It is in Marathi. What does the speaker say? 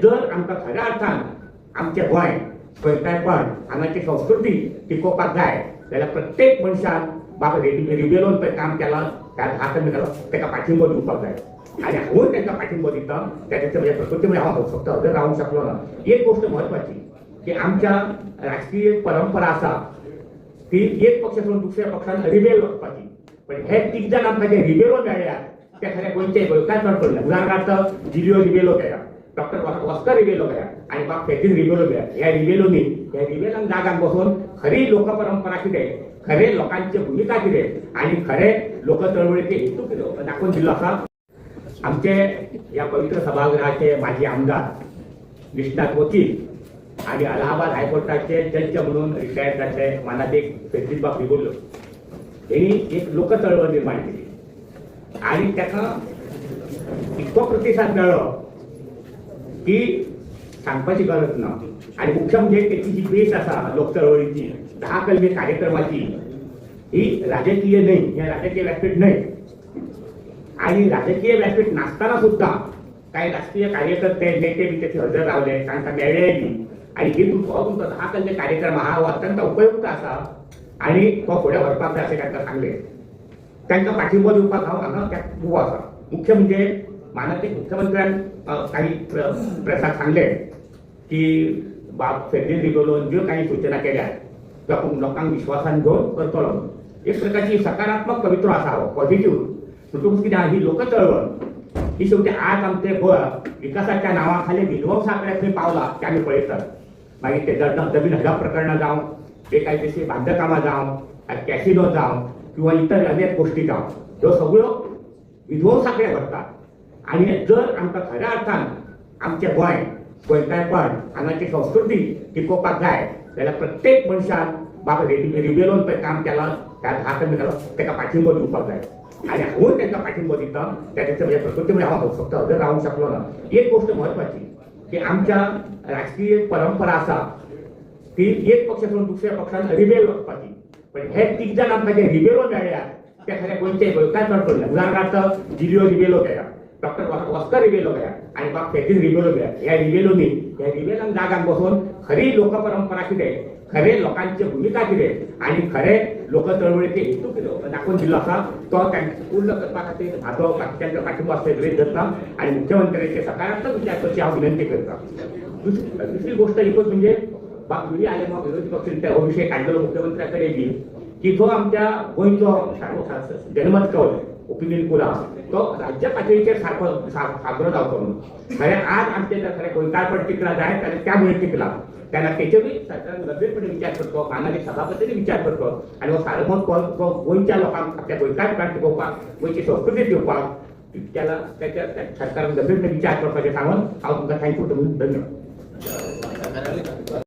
जर आमकां खऱ्या अर्थान आमचे गोंय गोंयकारपण हांगाची संस्कृती टिकोवपाक जाय जाल्यार प्रत्येक मनशान बाबा रिबेलोन पळय काम केलां त्या हातान ताका पाठिंबो दिवपाक जाय आणि हांवूय तांकां पाठिंबो दिता त्याच्या म्हणजे प्रकृती म्हणजे हांव फक्त हजर रावंक शकलो ना. एक गोष्ट म्हत्वाची की आमच्या राजकीय परंपरा आसा ती एक पक्ष सोडून दुसऱ्या पक्षान रिबेल वचपाची, पण हे तीग जाण आमकां जे रिबेलो मेळ्ळ्यात ते खरे गोंयचे गोंयकार पडले. उदाहरणार्थ जिलिओ रिबेलो केला, डॉक्टर ऑस्कर रिबेलो केला आणि बाब फेजिन रिबेलो केला. ह्या रिबेलोनी ह्या रिबेलान जागाक बसून खरी लोकपरंपरा कितें, खरे लोकांची भूमिका कितें आणि खरे लोक चळवळीचे हेतू कितें दाखवून दिल्लो आसा. आमचे या पवित्र सभागृहाचे माजी आमदार निष्णात वकील आणि अलाहाबाद हायकोर्टाचे जज म्हणून रिटायर जाल्ले मानादेक फेजिनबाब रिबेलो यांनी एक लोक चळवळ निर्माण केली आणि ताका इतको प्रतिसाद मेळ्ळो की सांगपाची गरज ना. आणि मुख्य म्हणजे त्याची जी बेस आसा लोक चळवळीची 10 कलमी कार्यक्रमाची ही राजकीय न्हय, हे राजकीय व्यासपीठ न्हय आणि राजकीय व्यासपीठ नासतना सुद्धा काही राष्ट्रीय कार्यकर्ते नेते बी त्याचे हजर रावले, तांकां मेळ्ळे बी आणि हे तुमचो 10 कलमी कार्यक्रम हा अत्यंत उपयुक्त आसा आणि तो फुडें व्हरपाक जाय अशें तांकां सांगलें. तांकां पाठिंबो दिवपाक हांव हांगा उबो आसा. मुख्य म्हणजे माननीय मुख्यमंत्र्यान काही प्रेसाक सांगले की बाब फेजिन रिबेलोन ज्यो काही सूचना केल्या त्यो लोकांक विश्वासान घेवन करतलो. एक प्रकारची सकारात्मक पवित्रो आसा हो पॉझिटिव्ह. म्हणटकूच कितें ही लोक चळवळ ही शेवटी आज आमचे गोंय विकासाच्या नांवा खाली विध्वंसाकडे खंय पावला ते आमी पळयतात. मागीर ते जमीन हडप प्रकरणां जावं, बेकायदेशीर बांदकामां जावं, कॅसिनो जावं किंवा इतर अनेक गोष्टी जावं, ह्यो सगळ्यो विध्वंसाकडे घडटात. आणि जर आमकां खऱ्या अर्थान आमचे गोंय गोंयकारपण हांगाची संस्कृती टिकोवपाक जाय जाल्यार प्रत्येक मनशान बाबा रिबेलोन पळय काम केलां त्या हातान ताका पाठिंबो दिवपाक जाय आणि हांवूय तांकां पाठिंबो दिता त्याच्या म्हणजे प्रकृती म्हणजे हांव फक्त हजर रावंक शकलो ना. एक गोष्ट म्हत्वाची की आमच्या राजकीय परंपरा आसा ती एक पक्ष सोडून दुसऱ्या पक्षान रिबेल वचपाची, पण हे तीग जाण आमकां जे रिबेलो मेळ्ळ्यात ते खरे गोंयचे गोंयकार पडले. उदाहरणार्थ जिलिओ रिबेलो केला, डॉक्टर ऑस्कर रिबेलो केला आणि बाब फेजिन रिबेलो केला. ह्या रिबेलोनी ह्या रिबेलान जागाक बसून खरी लोकपरंपरा कितें, खरे लोकांची भूमिका कितें आणि खरे लोक चळवळीचे हेतू कितें दाखवून दिल्लो आसा तो तांकां पूर्ण करपा खातीर म्हाजो तांचो पाठिंबो आसता गरज धरता आणि मुख्यमंत्र्याचे सकारात्मक विचार करची हांव विनंती करता. दुसरी गोष्ट एकूच म्हणजे बाब विडी आले मग विरोधी पक्षांनी हो विशय काढलेलो मुख्यमंत्र्या कडेन बी की जो आमच्या गोंयचो जनमत कौल ओपिनियन पोल तो राज्य पातळीचेर सारको साजरो जावचो म्हणून. खरें आज आमचे जर खरें गोंयकारपण टिकला जाय जाल्यार त्या मुळे टिकला तेन्ना तेचेरूय सरकारान गंभीरपणे विचार करचो, माननीय सभापतींनी विचार करचो आणि हो सारमत कौल तो गोंयच्या लोकांक आपल्या गोंयकारपणाक टिकोवपाक गोंयची संस्कृती टिकोवपाक त्याला त्याच्या सरकारान गंभीरपणे विचार करपाचें सांगून हांव तुमकां थँक्यू धन्यवाद.